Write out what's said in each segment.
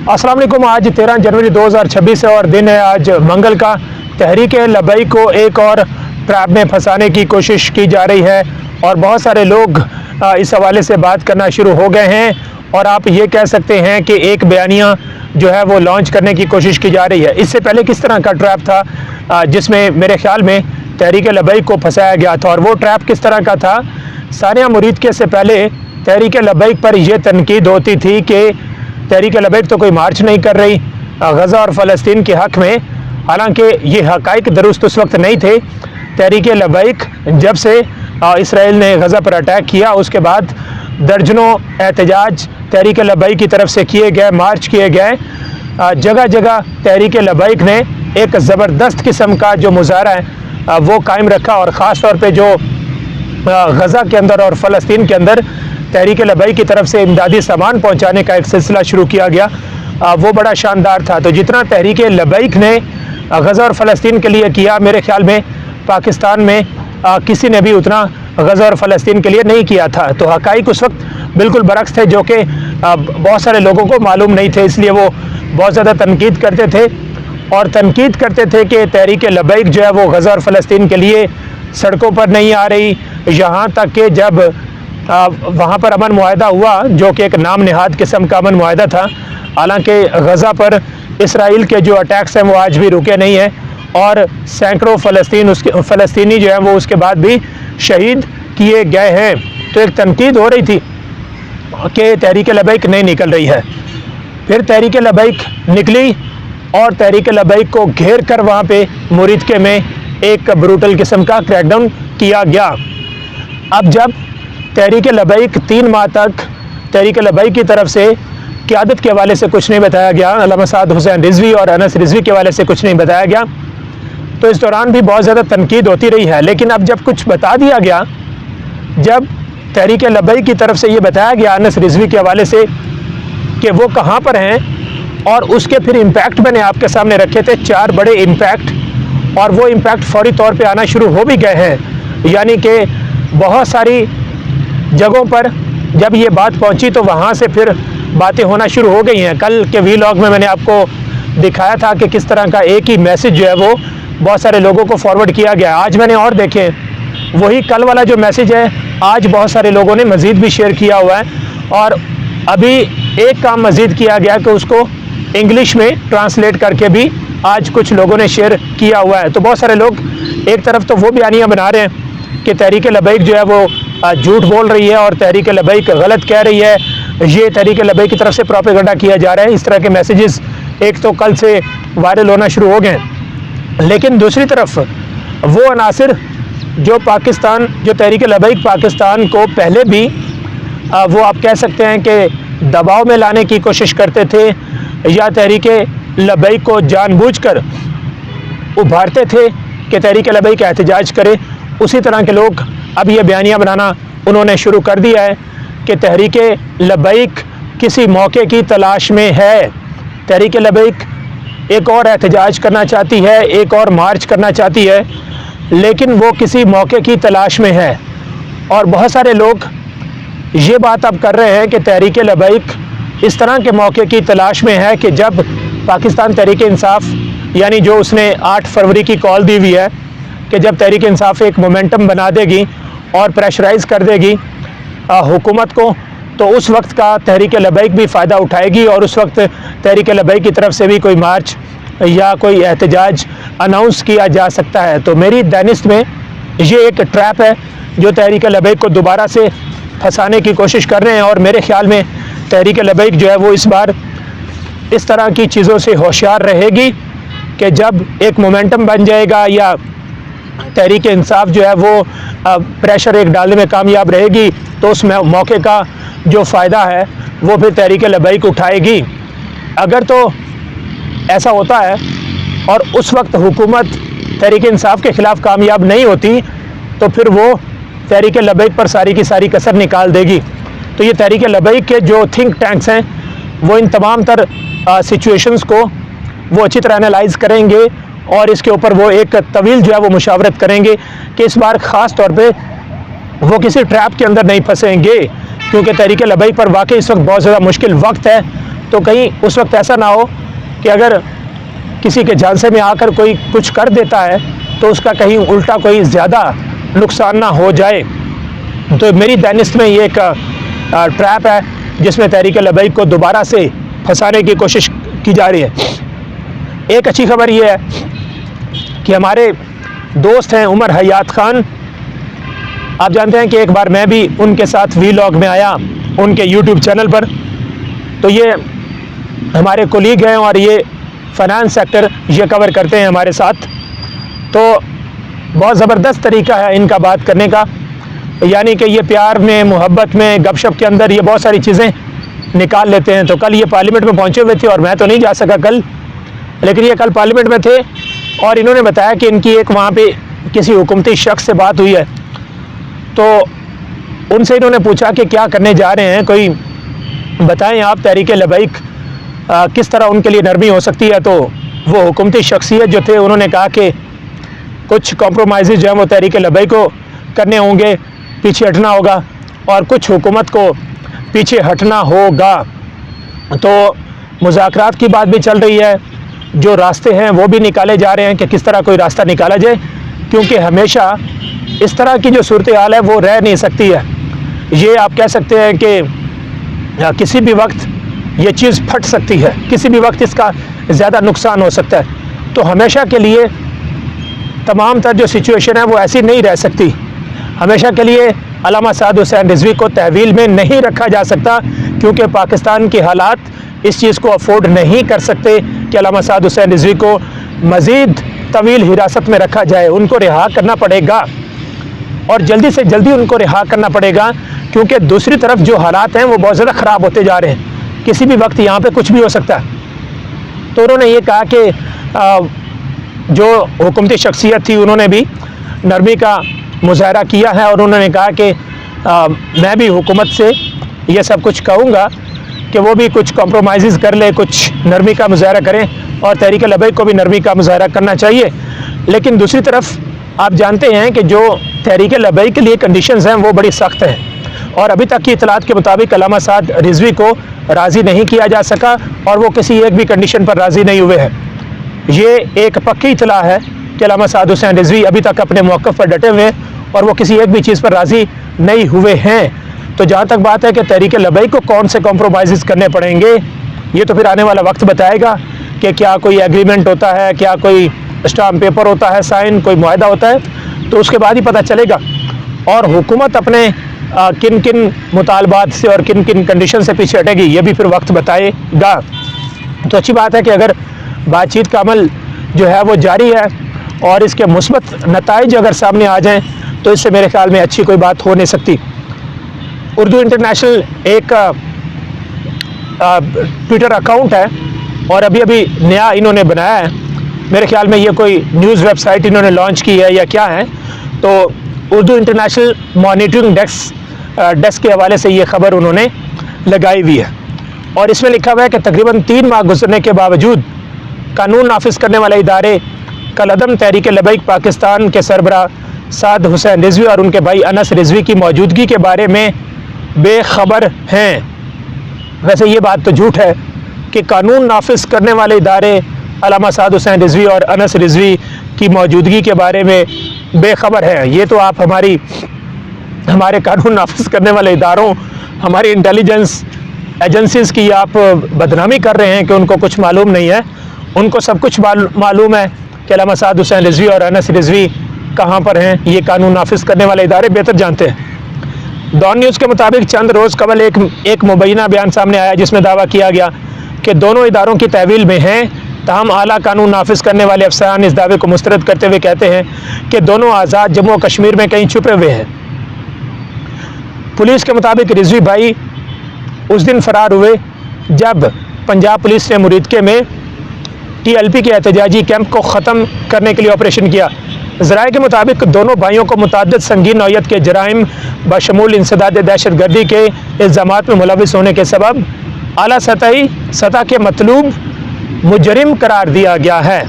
अस्सलाम वालेकुम। आज 13 जनवरी 2026 है और दिन है आज मंगल का। तहरीक लबैक को एक और ट्रैप में फंसाने की कोशिश की जा रही है और बहुत सारे लोग इस हवाले से बात करना शुरू हो गए हैं और आप ये कह सकते हैं कि एक बयानिया जो है वो लॉन्च करने की कोशिश की जा रही है। इससे पहले किस तरह का ट्रैप था जिसमें मेरे ख्याल में तहरीक लबैक को फंसाया गया था, और वो ट्रैप किस तरह का था। सानिया मुरीद के से पहले तहरीक लबैक पर यह तनकीद होती थी कि तहरीक लबैक तो कोई मार्च नहीं कर रही गज़ा और फ़लस्तीन के हक़ में, हालांकि ये हक़ाइक़ दुरुस्त उस वक्त नहीं थे। तहरीक लबैक जब से इसराइल ने गज़ा पर अटैक किया उसके बाद दर्जनों एहतजाज तहरीक लबैक की तरफ से किए गए, मार्च किए गए। जगह जगह तहरीक लबैक ने एक ज़बरदस्त किस्म का जो मुजाहरा है वो कायम रखा और ख़ास तौर पे जो गज़ा के अंदर और फ़लस्तीन के अंदर तहरीक लबैक की तरफ से इमदादी सामान पहुंचाने का एक सिलसिला शुरू किया गया, वो बड़ा शानदार था। तो जितना तहरीक लबैक ने गज़ा और फ़लस्तीन के लिए किया, मेरे ख्याल में पाकिस्तान में किसी ने भी उतना गज़ा और फ़लस्तीन के लिए नहीं किया था। तो हक़ाइक़ उस वक्त बिल्कुल बरक्स थे जो कि बहुत सारे लोगों को मालूम नहीं थे, इसलिए वो बहुत ज़्यादा तनकीद करते थे और तनकीद करते थे कि तहरीक लबैक जो है वो गज़ा और फ़लस्तीन के लिए सड़कों पर नहीं आ रही। यहाँ तक कि जब वहाँ पर अमन मुआहदा हुआ जो कि एक नाम नहाद किस्म का अमन मुआहदा था, हालांकि गज़ा पर इसराइल के जो अटैक्स हैं वो आज भी रुके नहीं हैं और सैकड़ों फ़लस्तीनी जो हैं वो उसके बाद भी शहीद किए गए हैं। तो एक तनकीद हो रही थी कि तहरीक लबैक नहीं निकल रही है। फिर तहरीक लबैक निकली और तहरीक लबैक को घेर कर वहाँ पे मुरीदके में एक ब्रूटल किस्म का क्रैकडाउन किया गया। अब जब तहरीक लबैक 3 माह तक तहरीक लबैक की तरफ से क़यादत के हवाले से कुछ नहीं बताया गया, अल्लामा साद हुसैन रिजवी और अनस रिजवी के हवाले से कुछ नहीं बताया गया, तो इस दौरान भी बहुत ज़्यादा तनकीद होती रही है। लेकिन अब जब कुछ बता दिया गया, जब तहरीक लबैक की तरफ से ये बताया गया अनस रिजवी के हवाले से कि वो कहाँ पर हैं, और उसके फिर इम्पैक्ट मैंने आपके सामने रखे थे 4 बड़े इम्पैक्ट, और वो इम्पैक्ट फौरी तौर पर आना शुरू हो भी गए हैं। यानी कि बहुत सारी जगहों पर जब ये बात पहुंची तो वहाँ से फिर बातें होना शुरू हो गई हैं। कल के वीलॉग में मैंने आपको दिखाया था कि किस तरह का एक ही मैसेज जो है वो बहुत सारे लोगों को फॉरवर्ड किया गया। आज मैंने और देखे वही कल वाला जो मैसेज है आज बहुत सारे लोगों ने मज़ीद भी शेयर किया हुआ है, और अभी एक काम मज़ीद किया गया कि उसको इंग्लिश में ट्रांसलेट करके भी आज कुछ लोगों ने शेयर किया हुआ है। तो बहुत सारे लोग एक तरफ तो वो बयानियाँ बना रहे हैं कि तहरीक लबैक जो है वो झूठ बोल रही है और तहरीक लबैक गलत कह रही है, ये तहरीक लबैक की तरफ से प्रोपेगेंडा किया जा रहा है। इस तरह के मैसेजेस एक तो कल से वायरल होना शुरू हो गए, लेकिन दूसरी तरफ वो अनासिर जो तहरीक लबैक पाकिस्तान को पहले भी वो आप कह सकते हैं कि दबाव में लाने की कोशिश करते थे या तहरीक लबैक को जानबूझकर उभारते थे कि तहरीक लबैक एहतजाज करे, उसी तरह के लोग अब ये बयानियाँ बनाना उन्होंने शुरू कर दिया है कि तहरीक लबैक किसी मौके की तलाश में है। तहरीक लबैक एक और एहतजाज करना चाहती है, एक और मार्च करना चाहती है, लेकिन वो किसी मौके की तलाश में है। और बहुत सारे लोग ये बात अब कर रहे हैं कि तहरीक लबैक इस तरह के मौके की तलाश में है कि जब पाकिस्तान तहरीक इंसाफ, यानी जो उसने 8 फरवरी की कॉल दी हुई है कि जब तहरीक इंसाफ एक मोमेंटम बना देगी और प्रेशराइज़ कर देगी हुकूमत को, तो उस वक्त का तहरीक लबैक भी फ़ायदा उठाएगी और उस वक्त तहरीक लबैक की तरफ से भी कोई मार्च या कोई एहतजाज अनाउंस किया जा सकता है। तो मेरी दानिश में ये एक ट्रैप है जो तहरीक लबैक को दोबारा से फंसाने की कोशिश कर रहे हैं, और मेरे ख़्याल में तहरीक लबैक जो है वो इस बार इस तरह की चीज़ों से होशियार रहेगी कि जब एक मोमेंटम बन जाएगा या तहरीक इंसाफ जो है वो प्रेशर एक डालने में कामयाब रहेगी, तो उस मौके का जो फ़ायदा है वो फिर तहरीक लबैक उठाएगी। अगर तो ऐसा होता है और उस वक्त हुकूमत तहरीक इंसाफ के ख़िलाफ़ कामयाब नहीं होती, तो फिर वो तहरीक लबैक पर सारी की सारी कसर निकाल देगी। तो ये तहरीक लबैक के जो थिंक टैंक्स हैं वो इन तमाम तर सिचुएशंस को वो अच्छी तरह एनालाइज़ करेंगे और इसके ऊपर वो एक तवील जो है वो मुशावरत करेंगे कि इस बार ख़ास तौर पे वो किसी ट्रैप के अंदर नहीं फंसेंगे, क्योंकि तहरीक लबैक पर वाकई इस वक्त बहुत ज़्यादा मुश्किल वक्त है तो कहीं उस वक्त ऐसा ना हो कि अगर किसी के झांसे में आकर कोई कुछ कर देता है तो उसका कहीं उल्टा कोई ज़्यादा नुकसान ना हो जाए। तो मेरी दानिश में ये एक ट्रैप है जिसमें तहरीक लबैक को दोबारा से फंसाने की कोशिश की जा रही है। एक अच्छी खबर ये है कि हमारे दोस्त हैं उमर हयात खान, आप जानते हैं कि एक बार मैं भी उनके साथ वीलॉग में आया उनके यूट्यूब चैनल पर। तो ये हमारे कोलीग हैं और ये फाइनेंस सेक्टर ये कवर करते हैं हमारे साथ। तो बहुत ज़बरदस्त तरीका है इनका बात करने का, यानी कि ये प्यार में, मोहब्बत में, गपशप के अंदर ये बहुत सारी चीज़ें निकाल लेते हैं। तो कल ये पार्लियामेंट में पहुंचे हुए थे और मैं तो नहीं जा सका कल, लेकिन ये कल पार्लियामेंट में थे और इन्होंने बताया कि इनकी एक वहाँ पे किसी हुकूमती शख्स से बात हुई है। तो उनसे इन्होंने पूछा कि क्या करने जा रहे हैं, कोई बताएं आप, तहरीक लबैक किस तरह उनके लिए नरमी हो सकती है। तो वो हुकूमती शख्सियत जो थे उन्होंने कहा कि कुछ कॉम्प्रोमाइज़ जो हैं वो तहरीक लबैक को करने होंगे, पीछे हटना होगा, और कुछ हुकूमत को पीछे हटना होगा। तो मुज़ाकरात की बात भी चल रही है, जो रास्ते हैं वो भी निकाले जा रहे हैं कि किस तरह कोई रास्ता निकाला जाए, क्योंकि हमेशा इस तरह की जो सूरत हाल है वो रह नहीं सकती है। ये आप कह सकते हैं कि किसी भी वक्त ये चीज़ फट सकती है, किसी भी वक्त इसका ज़्यादा नुकसान हो सकता है। तो हमेशा के लिए तमाम तर जो सिचुएशन है वो ऐसी नहीं रह सकती। हमेशा के लिए अल्लामा साद हुसैन रिजवी को तहवील में नहीं रखा जा सकता, क्योंकि पाकिस्तान के हालात इस चीज़ को अफोर्ड नहीं कर सकते कि अल्लामा साद हुसैन रिजवी को मज़ीद तवील हिरासत में रखा जाए। उनको रिहा करना पड़ेगा और जल्दी से जल्दी उनको रिहा करना पड़ेगा, क्योंकि दूसरी तरफ जो हालात हैं वो बहुत ज़्यादा ख़राब होते जा रहे हैं। किसी भी वक्त यहाँ पे कुछ भी हो सकता है। तो उन्होंने ये कहा कि जो हुकूमती शख्सियत थी उन्होंने भी नरमी का मुजाहरा किया है और उन्होंने कहा कि मैं भी हुकूमत से ये सब कुछ कहूँगा कि वो भी कुछ कॉम्प्रोमाइज़ कर ले, कुछ नरमी का मुजाहरा करें और तहरीक लबैक को भी नरमी का मुजाहरा करना चाहिए। लेकिन दूसरी तरफ आप जानते हैं कि जो तहरीक लबैक के लिए कंडीशंस हैं वो बड़ी सख्त हैं और अभी तक की इतलात के मुताबिक अल्लामा साद रिजवी को राज़ी नहीं किया जा सका और वो किसी एक भी कंडीशन पर राज़ी नहीं हुए हैं। ये एक पक्की इतला है कि अल्लामा साद हुसैन रिजवी अभी तक अपने मौक़िफ़ पर डटे हुए हैं और वो किसी एक भी चीज़ पर राज़ी नहीं हुए हैं। तो जहाँ तक बात है कि तहरीक लबैक को कौन से कॉम्प्रोमाइज़ करने पड़ेंगे, ये तो फिर आने वाला वक्त बताएगा कि क्या कोई एग्रीमेंट होता है, क्या कोई स्टाम्प पेपर होता है, साइन, कोई मुआहदा होता है, तो उसके बाद ही पता चलेगा। और हुकूमत अपने किन किन मुतालबात से और किन किन कंडीशन से पीछे हटेगी, ये भी फिर वक्त बताएगा। तो अच्छी बात है कि अगर बातचीत का अमल जो है वो जारी है और इसके मुस्बत नताइज अगर सामने आ जाएँ तो इससे मेरे ख्याल में अच्छी कोई बात हो नहीं सकती। उर्दू इंटरनेशनल एक ट्विटर अकाउंट है और अभी अभी नया इन्होंने बनाया है, मेरे ख्याल में ये कोई न्यूज़ वेबसाइट इन्होंने लॉन्च की है या क्या है। तो उर्दू इंटरनेशनल मॉनिटरिंग डेस्क के हवाले से ये ख़बर उन्होंने लगाई हुई है और इसमें लिखा हुआ है कि तकरीबन 3 माह गुजरने के बावजूद कानून नाफिज करने वाले इदारे कलअदम तहरीक लबैक पाकिस्तान के सरबरा साद हुसैन रिजवी और उनके भाई अनस रिजवी की मौजूदगी के बारे में बेखबर हैं। वैसे ये बात तो झूठ है कि कानून नाफिज करने वाले इदारे अल्लामा साद हुसैन रिजवी और अनस रिजवी की मौजूदगी के बारे में बेखबर हैं। ये तो आप हमारे कानून नाफिज करने वाले इदारों, हमारी इंटेलिजेंस एजेंसीज़ की आप बदनामी कर रहे हैं कि उनको कुछ मालूम नहीं है। उनको सब कुछ मालूम है कि अल्लामा साद हुसैन रिजवी और अनस रिजवी कहाँ पर हैं। ये कानून नाफिज करने वाले इदारे बेहतर जानते हैं। डॉन न्यूज़ के मुताबिक चंद रोज़ कबल एक मुबैना बयान सामने आया जिसमें दावा किया गया कि दोनों इदारों की तहवील में हैं। ताहम आला कानून नाफिज करने वाले अफसरान इस दावे को मुस्तरद करते हुए कहते हैं कि दोनों आज़ाद जम्मू और कश्मीर में कहीं छुपे हुए हैं। पुलिस के मुताबिक रिजवी भाई उस दिन फरार हुए जब पंजाब पुलिस ने मुरीदके में TLP के एहतजाजी कैंप को ख़त्म करने के लिए ऑपरेशन किया। ज़राए के मुताबिक दोनों भाइयों को मुतअद्दिद संगीन नौयत के जराइम बशमूल इंसदाद दहशत गर्दी के इल्ज़ामात में मुलविस होने के सबब आला सतह के मतलूब मुजरिम करार दिया गया है।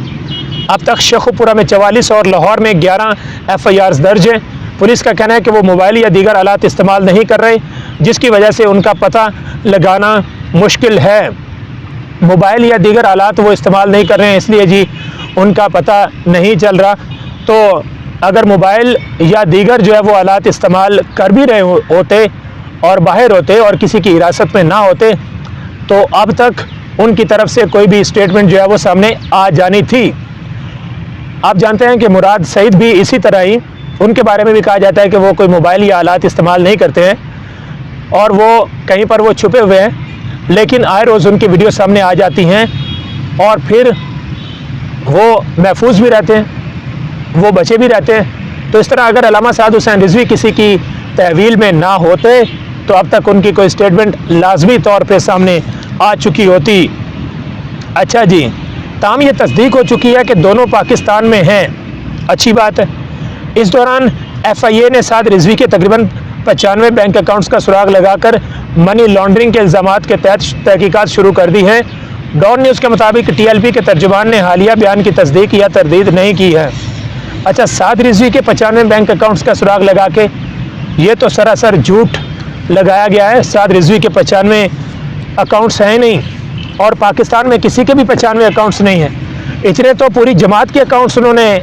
अब तक शेखुपुरा में 44 और लाहौर में 11 FIRs दर्ज हैं। पुलिस का कहना है कि वो मोबाइल या दीगर आलात इस्तेमाल नहीं कर रहे, जिसकी वजह से उनका पता लगाना मुश्किल है। मोबाइल या दीगर आलात वो इस्तेमाल नहीं कर रहे हैं, इसलिए जी उनका पता नहीं चल रहा। तो अगर मोबाइल या दीगर जो है वो आलात इस्तेमाल कर भी रहे होते और बाहर होते और किसी की हिरासत में ना होते तो अब तक उनकी तरफ से कोई भी स्टेटमेंट जो है वो सामने आ जानी थी। आप जानते हैं कि मुराद सईद भी इसी तरह ही, उनके बारे में भी कहा जाता है कि वो कोई मोबाइल या आलात इस्तेमाल नहीं करते हैं और वो कहीं पर वो छुपे हुए हैं, लेकिन आए रोज़ उनकी वीडियो सामने आ जाती हैं और फिर वो महफूज भी रहते हैं, वो बचे भी रहते हैं। तो इस तरह अगर अल्लामा साद हुसैन रिजवी किसी की तहवील में ना होते तो अब तक उनकी कोई स्टेटमेंट लाजमी तौर पे सामने आ चुकी होती। अच्छा जी, ताम ये तस्दीक हो चुकी है कि दोनों पाकिस्तान में हैं, अच्छी बात है। इस दौरान FIA ने साद रिजवी के तकरीबन 95 बैंक अकाउंट्स का सुराग लगाकर मनी लॉन्ड्रिंग के इल्ज़ामात के तहत तहकीकात शुरू कर दी हैं। डॉन न्यूज़ के मुताबिक TLP के तर्जुमान ने हालिया बयान की तस्दीक या तरदीद नहीं की है। अच्छा, साद रिजवी के 95 बैंक अकाउंट्स का सुराग लगा के ये तो सरासर झूठ लगाया गया है। साद रिजवी के 95 अकाउंट्स हैं नहीं और पाकिस्तान में किसी के भी 95 अकाउंट्स नहीं हैं। इतने तो पूरी जमात के अकाउंट्स उन्होंने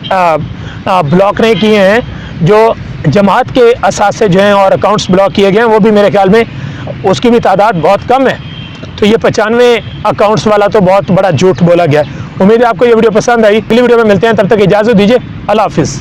ब्लॉक नहीं किए हैं। जो जमात के असासे जो हैं और अकाउंट्स ब्लॉक किए गए हैं वो भी मेरे ख्याल में उसकी भी तादाद बहुत कम है। तो ये 95 अकाउंट्स वाला तो बहुत बड़ा झूठ बोला गया है। उम्मीद है आपको ये वीडियो पसंद आई। अगली वीडियो में मिलते हैं, तब तक इजाज़त दीजिए। अल्लाह हाफिज़।